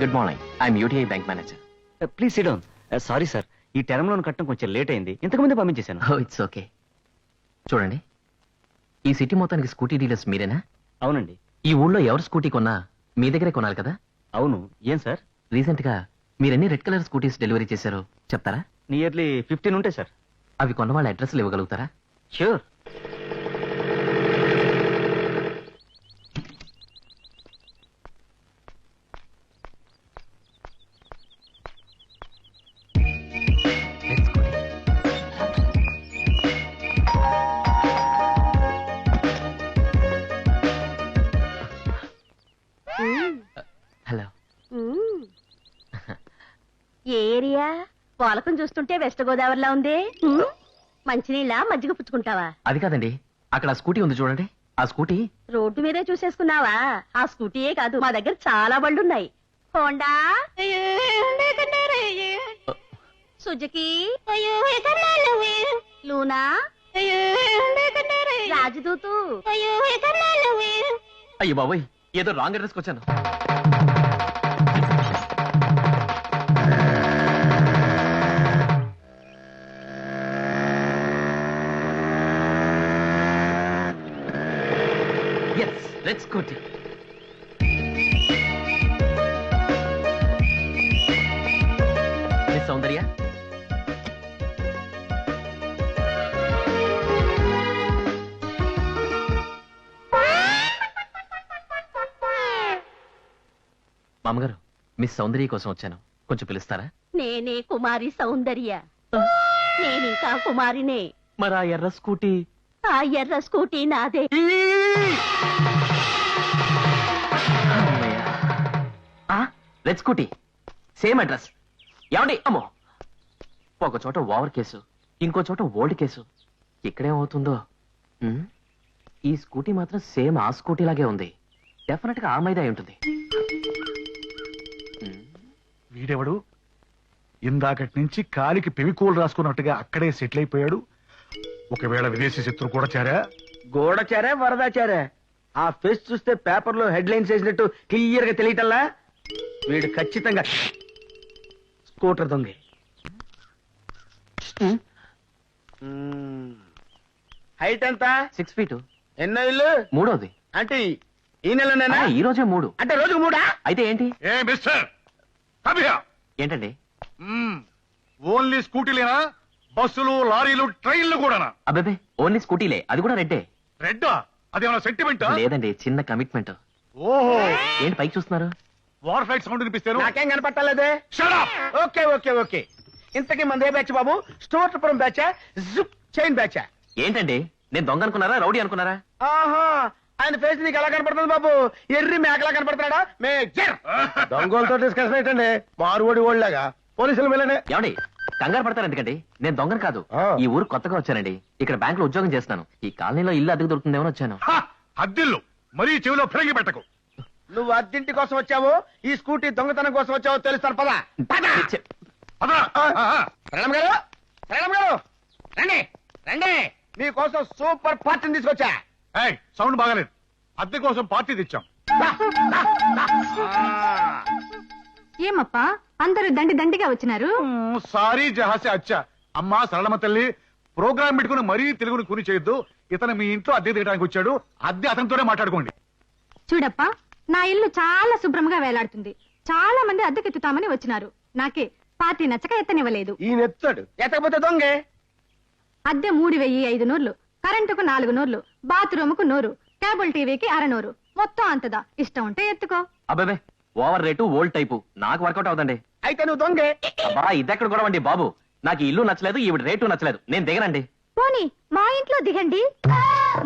Good morning, I'm UTI bank manager. Please SIT down. Sorry sir, ఈ term loan కట్టడం కొంచెం late అయింది, ఇంతకుముందే పంపించేశాను. Oh it's okay. చూడండి, ఈ సిటీ మొత్తానికి స్కూటీ డీలర్స్ మీరేనా? అవునండి. ఈ ఊళ్ళో ఎవరు స్కూటీ కొన్నా మీ దగ్గరే కొనాలి కదా? అవును. ఏం సార్? రీసెంట్ గా మీరెన్ని రెడ్ కలర్ స్కూటీస్ డెలివరీ చేశారో చెప్తారా? నియర్లీ 15 ఉంటాయి సార్. అవి కొన్న వాళ్ళ అడ్రస్లు ఇవ్వగలుగుతారా? ష్యూర్. హలో. ఏ ఏరియా? పోలకం చూస్తుంటే వెస్ట్ గోదావరిలా ఉంది. మంచినీళ్ళ మజ్జిగ పుచ్చుకుంటావా? అది కాదండి, అక్కడ ఆ స్కూటీ ఉంది చూడండి. ఆ స్కూటీ రోడ్డు మీదే చూసేసుకున్నావా? ఆ స్కూటీయే కాదు, మా దగ్గర చాలా బళ్ళున్నాయి. Honda, Suzuki, Luna, Rajdoot. అయ్యో బాబోయ్, ఏదో రాంగ్ అడ్రస్కి వచ్చాను. Red scooty. మిస్ సౌందర్య, మామగారు, మిస్ సౌందర్య కోసం వచ్చాను, కొంచెం పిలుస్తారా? నేనే కుమారి సౌందర్య. నేనింకా కుమారినే. మరి ఆ ఎర్ర స్కూటీ? ఆ ఎర్ర స్కూటీ నాదే. Red scooty, same address. ఏమండి? అమ్మో, ఒక చోట ఓవర్ కేసు, ఇంకో చోట ఓల్డ్ కేసు. ఇక్కడేమవుతుందో. ఈ స్కూటీ మాత్రం సేమ్ ఆ స్కూటీ లాగే ఉంది. డెఫినెట్ గా ఆ మైదా అయి ఉంటుంది. వీడెవడు? ఇందాకటి నుంచి కాలికి పెవికోలు రాసుకున్నట్టుగా అక్కడే సెటిల్ అయిపోయాడు. ఒకవేళ విదేశీ శత్రువు కూడా చేరా? గోడచారా వరదాచారా? ఆ ఫేస్ చూస్తే పేపర్ లో హెడ్ లైన్స్ వేసినట్టు క్లియర్ గా తెలియటల్లా. వీడు ఖచ్చితంగా స్కూటర్ దొంగ. హైట్ ఎంత? 6 feet. ఎన్నో ఇల్లు? మూడోది. అంటే ఈ నెలనేనా? ఈ రోజే 3. అంటే రోజుకు 3? అయితే ఏంటి? ఏ మిస్టర్, come here. ఏంటండి? ఓన్లీ స్కూటీలేనా? బస్సులు, లారీలు, ట్రైన్లు కూడానా? అబ్బాబే, ఓన్లీ స్కూటీలే, అది కూడా రెడ్డే. రెడ్డా? అదేమన్నా సెంటిమెంటా? లేదండి, చిన్న కమిట్మెంట్. ఓహో, ఏంటి పైకి చూస్తున్నారు? వార్ ఫ్లైట్ సౌండ్ వినిపిస్తాను. నాకేం కనపట్టలేదే. Shut up. Okay okay okay. ఇంతకీ మంది ఏ బ్యాచ్ బాబు? స్టోర్పురం బ్యాచా, జిప్ చైన్ బ్యాచా? ఏంటండి, నేను దొంగ అనుకున్నారా, రౌడీ అనుకున్నారా? ఆహా, ఆయన ఫేస్ నీకు ఎలా కనపడుతుంది బాబు? ఎర్రి మేకలా కనపడుతున్నాడా? మేజర్ దొంగలతో డిస్కషన్ ఏంటండి? మారువడి ఓళ్ళగా పోలీసులు వెళ్ళండి. ఏమండి, కంగారు పడతారు ఎందుకండి? నేను దొంగను కాదు. ఈ ఊరు కొత్తగా వచ్చానండి. ఇక్కడ బ్యాంక్ లో ఉద్యోగం చేస్తున్నాను. ఈ కాలనీలో ఇల్లు అద్దెకు దొరుకుతుందేమో వచ్చాను. అద్దిల్లు మరీ చెవిలో ఫిరంగి పెట్టకు. నువ్వు అద్దింటి కోసం వచ్చావో ఈ స్కూటీ దొంగతనం కోసం వచ్చావో తెలుస్తాను. పదా పదరా. ప్రణమ్ గారు, ప్రణమ్ గారు, రండి రండి, మీకోసం సూపర్ పార్టీని తీసుకొచ్చా. ఏయ్, సౌండ్ బాగాలేదు. అద్దె కోసం పార్టీ తెచ్చాం. ఏమప్పా అందరూ దండి దండిగా వచ్చినారు? సారీ జహాసే అచ్చా. అమ్మా సరళమ్మ తల్లి, ప్రోగ్రామ్ పెట్టుకుని మరీ తెలుగుని కూని చేయొద్దు. ఇతను మీ ఇంట్లో అద్దె తీయడానికి వచ్చాడు. అద్దె అతనితోనే మాట్లాడుకోండి. చూడప్పా, నా ఇల్లు చాలా శుభ్రంగా వేలాడుతుంది. చాలా మంది అద్దెకెత్తుతామని వచ్చినారు. నాకే పార్టీ నచ్చక ఎత్తనివ్వలేదు. ఈ నెత్తాడు ఎత్తకపోతే దొంగే. అద్దె 3500, కరెంటుకు 400, బాత్రూముకు 100, కేబుల్ టీవీకి 600, మొత్తం అంతదా. ఇష్టం ఉంటే ఎత్తుకో. అబ్బాబే, ఓవర్ రేటు, ఓల్డ్ టైపు నాకు వర్కౌట్ అవుతండి. అయితే నువ్వు దొంగే. అబ్బా, ఇదెక్కడ గొడవ అండి బాబు? నాకు ఈ ఇల్లు నచ్చలేదు, ఈవిడ రేటు నచ్చలేదు, నేను దిగనండి. పోనీ మా ఇంట్లో దిగండి.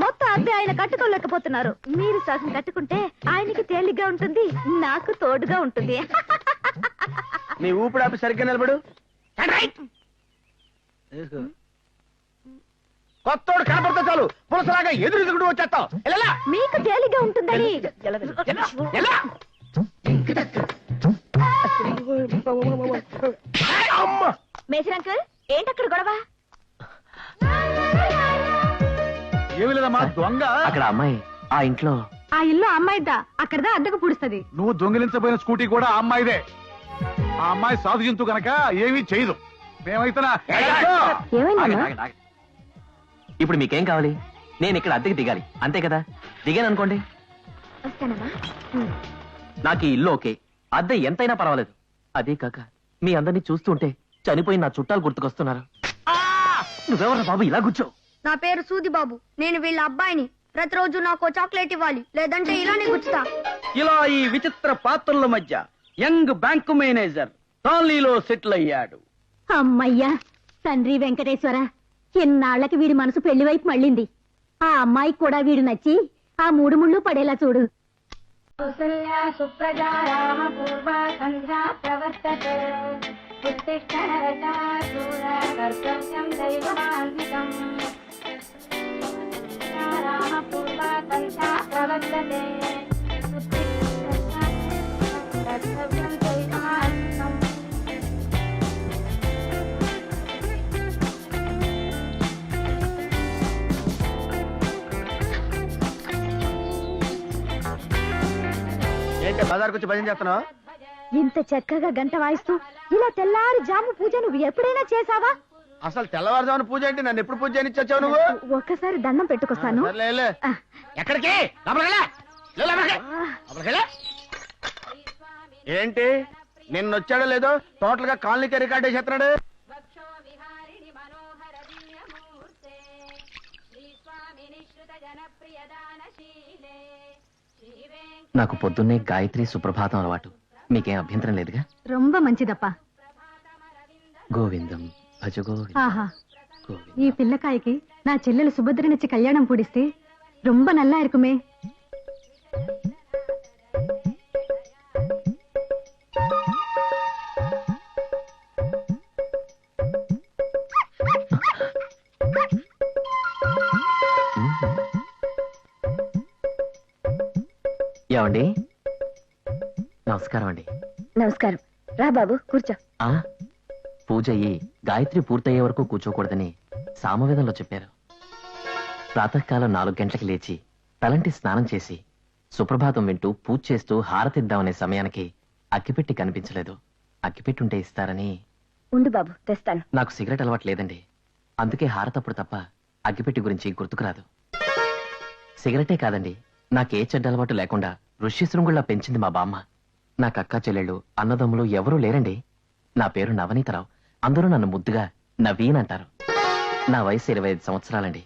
మొత్తం అద్దె ఆయన కట్టుకోలేకపోతున్నారు. మీరు సగం కట్టుకుంటే ఆయనకి తేలిగ్గా ఉంటుంది, నాకు తోడుగా ఉంటుంది. నీ ఊపిడాపి సరిగ్గా నిలబడు. కొత్తోడు కనపడితే చాలు పులసలాగా ఎదురు వచ్చేస్తావు. మీకు తేలిగ్గా ఉంటుందని. మేజర్ అంకుల్, ఏంటక్కడ గొడవ? ఏమి లేదమ్మా, దొంగ అక్కడ అమ్మాయి ఆ ఇంట్లో ఆ ఇల్లు అమ్మాయిద్దా అక్కడదా అద్దెకు పుడుస్తుంది. నువ్వు దొంగిలించబోయిన స్కూటీ కూడా ఆ అమ్మాయిదే. ఆ అమ్మాయి సాధు జంతు కనుక ఏమీ చేయదు. మేమైతే ఏమైందమ్మా? ఇప్పుడు మీకేం కావాలి? నేను ఇక్కడ అద్దెకి దిగాలి అంతే కదా? దిగాను అనుకోండి, వస్తానమ్మా. నాకు ఈ ఇల్లు ఓకే, అద్దె ఎంతైనా పర్వాలేదు. అదే కాక మీ అందరినీ చూస్తుంటే చనిపోయిన నా చుట్టాలు గుర్తుకొస్తున్నారు. నువ్వెవరా బాబు ఇలా కూర్చో? నా పేరు సూది బాబు. నేను వీళ్ళ అబ్బాయిని. ప్రతిరోజు నాకు చాక్లెట్ ఇవ్వాలి, లేదంటే ఇలానే గుచ్చుతా. ఇలా ఈ విచిత్ర పాత్రల మధ్య యంగ్ బ్యాంకు మేనేజర్ కాలనీలో సెటిల్ అయ్యాడు. అమ్మయ్యా, తండ్రి వెంకటేశ్వర, ఎన్నాళ్లకి వీడి మనసు పెళ్లి వైపు మళ్ళింది. ఆ అమ్మాయికి కూడా వీడు నచ్చి ఆ మూడు ముళ్ళు పడేలా చూడు. ఏంటి బజార్కి వచ్చి భజన చేస్తున్నావు? ఇంత చక్కగా గంట వాయిస్తూ ఇలా తెల్లారి జాము పూజ నువ్వు ఎప్పుడైనా చేసావా? అసలు తెల్లవారుజామున పూజ ఏంటి? నన్ను ఎప్పుడు పూజ చేయనిచ్చావు నువ్వు? ఒక్కసారి దండం పెట్టుకొస్తాను. సర్లే, వెళ్ళు. ఆ. ఎక్కడికి? లోపలికి వెళ్ళు. వెళ్ళు, లోపలికి. లోపలికి వెళ్ళు. ఏంటి నిన్న వచ్చాడో లేదో టోటల్ గా కాలనీకి రికార్డ్ చేస్తున్నాడు. నాకు పొద్దున్నే గాయత్రి సుప్రభాతం అలవాటు. మీకేం అభ్యంతరం లేదుగా? రొంబ మంచిదప్ప. గోవిందం భజ గోవిందం ఆహా, గోవిందం. ఈ పిల్లకాయకి నా చెల్లెలు సుభద్రనిచ్చి కళ్యాణం పూడిస్తే రొంబ నల్లా இருக்குமே. ఏమండి? నమస్కారం అండి. నమస్కారం. రా బాబు, కూర్చో. ఆ పూజ అయ్యి గాయత్రి పూర్తయ్యే వరకు కూర్చోకూడదని సామవేదంలో చెప్పారు. ప్రాతకాలం 4 గంటలకు లేచి తలంటి స్నానం చేసి సుప్రభాతం వింటూ పూజ చేస్తూ హారతిద్దామనే సమయానికి అగ్గిపెట్టి కనిపించలేదు. అగ్గిపెట్టుంటే ఇస్తారని. ఉండు బాబు, తెస్తాను. నాకు సిగరెట్ అలవాటు లేదండి, అందుకే హారతప్పుడు తప్ప అగ్గిపెట్టి గురించి గుర్తుకురాదు. సిగరెటే కాదండి, నాకే చెడ్డ అలవాటు లేకుండా ఋష్యశృంగుల్లా పెంచింది మా బామ్మ. నాకు అక్కా చెల్లెళ్ళు అన్నదమ్ములు ఎవరూ లేరండి. నా పేరు నవనీతరావు, అందరూ నన్ను ముద్దుగా నవీన్ అంటారు. నా వయసు 25 సంవత్సరాలండి.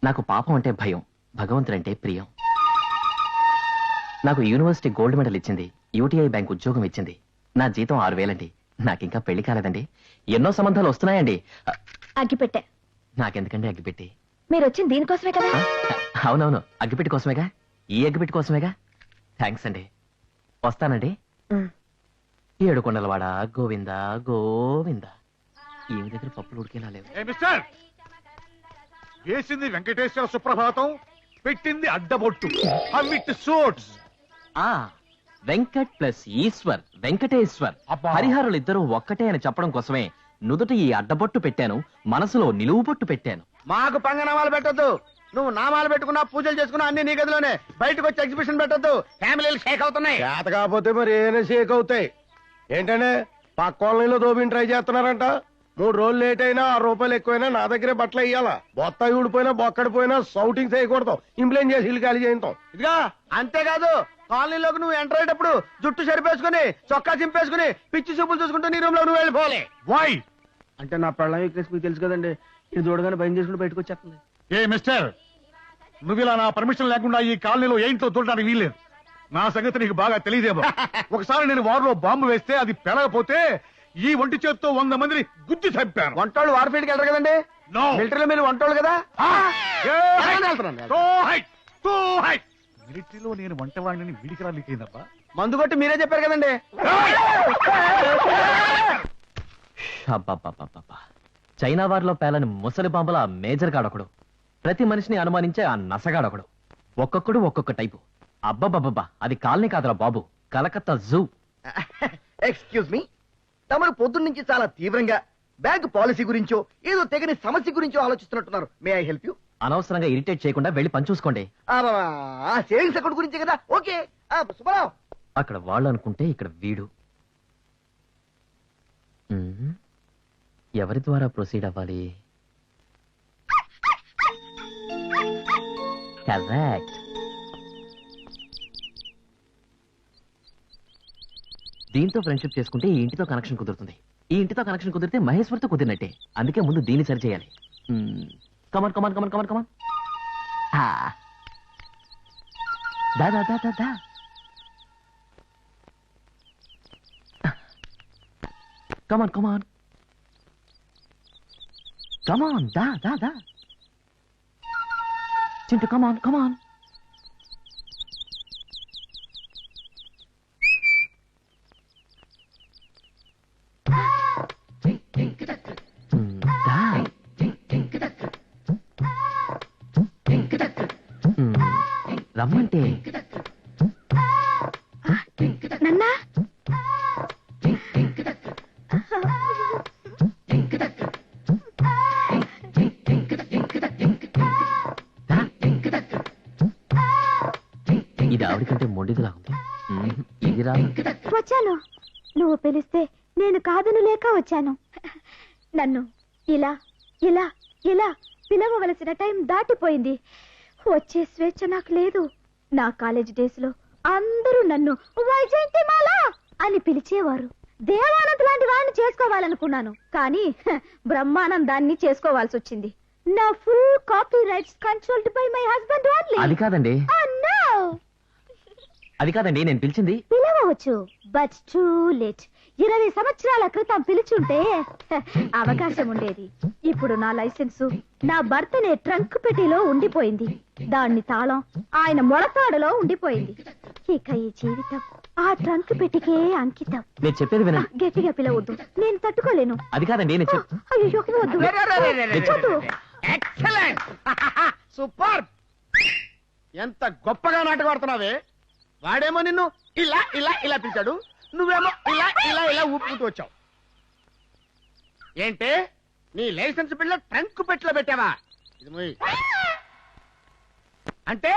నాకు పాపం అంటే భయం, భగవంతుడంటే ప్రియం. నాకు యూనివర్సిటీ గోల్డ్ మెడల్ ఇచ్చింది, యూటీఐ బ్యాంక్ ఉద్యోగం ఇచ్చింది. నా జీతం 6,000 అండి. నాకింకా పెళ్లి కాలేదండి. ఎన్నో సంబంధాలు వస్తున్నాయండి. అగ్గిపెట్టె. నాకెందుకండి అగ్గిపెట్టి? మీరు వచ్చింది దీనికోసమే కదా? అవునవును, అగ్గిపెట్టి కోసమేగా. ఈ అగ్గిపెట్టి కోసమేగా. థ్యాంక్స్ అండి. వస్తానండి. ఏడుకొండలవాడ గోవింద గోవింద. ఈమె దగ్గర పప్పులు ఉడికేలా లేవు. ఏ మిస్టర్, వేసింది వెంకటేశ్వర సుప్రభాతం, పెట్టింది అడ్డబొట్టు. అవిట్ సోట్స్. ఆ వెంకట్ ప్లస్ ఈశ్వర్, వెంకటేశ్వర్. అబ్బా. హరిహరులు ఇద్దరు ఒక్కటే అని చెప్పడం కోసమే నుదుట ఈ అడ్డబొట్టు పెట్టాను, మనసులో నిలువు బొట్టు పెట్టాను. మాకు పంగనామాలు పెట్టొద్దు. నువ్వు నామాలు పెట్టుకున్నా పూజలు చేసుకున్నా అన్ని నీ గదిలోనే. బయటకు వచ్చి ఎగ్జిబిషన్ పెట్టొద్దు. ఫ్యామిలీలు షేక్ అవుతున్నాయి. చేత కాకపోతే మరి ఏమైనా షేక్ అవుతాయి. ఏంటంటే పక్క కాలనీలో దోబిని ట్రై చేస్తున్నారంట. 3 రోజులు లేట్ అయినా 6 రూపాయలు ఎక్కువైనా నా దగ్గరే బట్టలు వేయాలా. బొత్తాయి ఊడిపోయినా బొక్కడిపోయినా సౌటింగ్ చేయకూడదు. ఇంప్లైన్ చేసి ఇల్లు ఖాళీ చేయించాం. ఇదిగా అంతేకాదు, కాలనీలోకి నువ్వు ఎంటర్ అయ్యేటప్పుడు జుట్టు సరిపేసుకుని చొక్కా చింపేసుకుని పిచ్చి చూపులు చూసుకుంటూ నీ రూమ్ లో నువ్వు వెళ్ళిపోవాలి. వై? అంటే నా పెళ్ళం వీక్నెస్ మీకు తెలుసు కదండి. ఇది చూడగానే భయం చేసుకుంటూ బయటకు వచ్చేస్తుంది. ఏ మిస్టర్, నువ్వు ఇలా నా పర్మిషన్ లేకుండా ఈ కాలనీలో ఏంటో చూడడానికి వీల్లేదు. నా సంగతి నీకు బాగా తెలియదేమో. ఒకసారి నేను వారిలో బాంబు వేస్తే అది పెరగపోతే ఈ ఒంటి చేత్తో 100 మందిని గుద్ది చంపాను. వంటోళ్ళు వార్ఫీల్డ్కి వెళ్ళరు కదండి. No. మిలిటరీలో మీరు వంటోళ్ళు కదా. వెళ్తున్నాను. మిలిటరీలో నేను వంటవాడిని వీడికి రాలికైందబ్బా. మందు కొట్టి మీరే చెప్పారు కదండి. అబ్బబ్బబ్బబ్బబ్బా. చైనా వారిలో పేలని ముసలి బాంబుల మేజర్ గాడొకడు, ప్రతి మనిషిని అనుమానించే ఆ నసగాడొకడు. ఒక్కొక్కడు ఒక్కొక్క టైపు. అబ్బబ్బబ్బబ్బా, అది కాలనీ కాదురా బాబు, కలకత్తా జూ. ఎక్స్క్యూజ్ మీ, తమరు పొద్దున్న నుంచి చాలా తీవ్రంగా బ్యాంక్ పాలసీ గురించో ఏదో తెగని సమస్య గురించో ఆలోచిస్తున్నట్టున్నారు. May I help you? అనవసరంగా ఇరిటేట్ చేయకుండా వెళ్ళి పని చూసుకోండి. ఆ సేవింగ్స్ అకౌంట్ గురించే కదా. ఓకే సుబ్బారావు. అక్కడ వాళ్ళు అనుకుంటే ఇక్కడ వీడు. ఎవరి ద్వారా ప్రొసీడ్ అవ్వాలి? కరెక్ట్. దీంతో ఫ్రెండ్షిప్ చేసుకుంటే ఈ ఇంటితో కనెక్షన్ కుదురుతుంది. ఈ ఇంటితో కనెక్షన్ కుదిరితే మహేశ్వర్తో కుదిరినట్టే. అందుకే ముందు దీన్ని సరి చేయాలి. కమాన్ కమాన్ కమాన్ కమాన్ కమాన్. దా దా దా దా దా. కమాన్ కమాన్ కమాన్. దా దా దా. చింటూ కమాన్ కమాన్. రమ్మంటే నన్నా ఇది ఆవిడకంటే మొండిదిలా ఉంది. ఇది రా. వచ్చాను. నువ్వు పిలిస్తే నేను కాదను లేక వచ్చాను. నన్ను ఇలా ఇలా ఇలా పిలవవలసిన టైం దాటిపోయింది. వచ్చే స్వేచ్ఛ నాకు లేదు. నా కాలేజ్ డేస్ లో అందరూ నన్ను వైజయంతిమాల అని పిలిచేవారు. దేవానంద్ లాంటి వాడిని చేసుకోవాలనుకున్నాను, కానీ బ్రహ్మానందాన్ని చేసుకోవాల్సి వచ్చింది. నా full copy rights controlled by my husband only. అది కాదండి, అది కాదండి నేను పిలిచింది. పిలవచ్చు, బట్ టూ లేట్. 20 సంవత్సరాల క్రితం పిలుచుంటే అవకాశం ఉండేది. ఇప్పుడు నా లైసెన్సు నా భర్తనే ట్రంక్ పెట్టిలో ఉండిపోయింది. దాన్ని తాళం ఆయన మొడతాడులో ఉండిపోయింది. ఇక ఈ జీవితం ఆ ట్రంక్ పెట్టికే అంకితం. నేను చెప్పేది వినండి. గట్టిగా పిలవద్దు, నేను తట్టుకోలేను. అది కాదండి నేను అయ్యో వద్దు. వద్దు. Excellent, super. ఎంత గొప్పగా నాటకం ఆడుతున్నావే. వాడేమో నిన్ను ఇలా ఇలా ఇలా పిలిచాడు, నువ్వేమో ఇలా ఇలా ఇలా ఊపుకుంటూ వచ్చావు. ఏంటే నీ లైసెన్స్ బిళ్ళ ట్రంక్ పెట్టిలో పెట్టావా? ఇది మొయ్. అంటే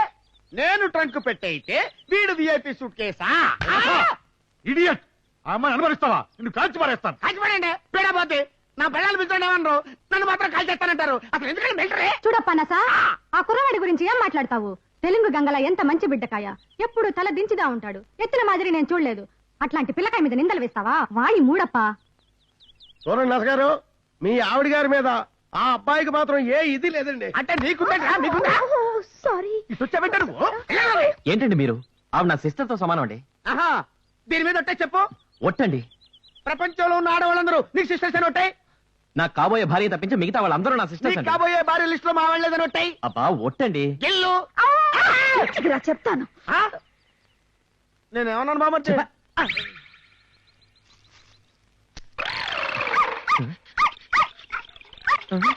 నేను ట్రంక్ పెట్టయితే వీడు విఐపి సూట్ కేసా? ఇడియట్. ఆ అమ్మాయి అనుభవిస్తావా? నిన్ను కాల్చి పారేస్తాను. కాల్చిపడండి, పీడపోతే. నా పిల్లలు పిలుచుండేమన్నారు, నన్ను మాత్రం కాల్చేస్తానంటారు. అసలు ఎందుకంటే బెల్టరే. చూడప్పనసా, ఆ కుర్రవాడి గురించి ఏం మాట్లాడతావు? తెలుగు గంగల ఎంత మంచి బిడ్డకాయ, ఎప్పుడు తల దించిదా ఉంటాడు. ఎత్తుల మాదిరి నేను చూడలేదు. అట్లాంటి పిల్లకాయ మీద నిందలు వేస్తావా? వాయి మూడప్ప. చూడండి నసగారు, మీ ఆవిడ గారి మీద ఆ అబ్బాయికి మాత్రం ఏ ఇది లేదండి. అంటే నీకుందా నీకుందా? సారీ. ఇటు వచ్చావంటే నువ్వు ఏంటండి మీరు? ఆవిడ నా సిస్టర్ తో సమానం అండి. ఆహా, దీని మీద ఒట్టే చెప్పు. ఒట్టండి. ప్రపంచంలో ఉన్న ఆడవాళ్ళందరూ నీకు సిస్టర్స్ అని ఒట్టాయి. నాకు కాబోయే భార్య తప్పించి మిగతా వాళ్ళందరూ నా సిస్టర్స్ నీకు అండి. కాబోయే భార్య లిస్ట్ లో మా వాళ్ళేదని ఒట్టాయి. అబ్బా ఒట్టండి. గిల్లు. ఇలా చెప్తాను. నేనేమన్నాను బాబు? Uh-huh.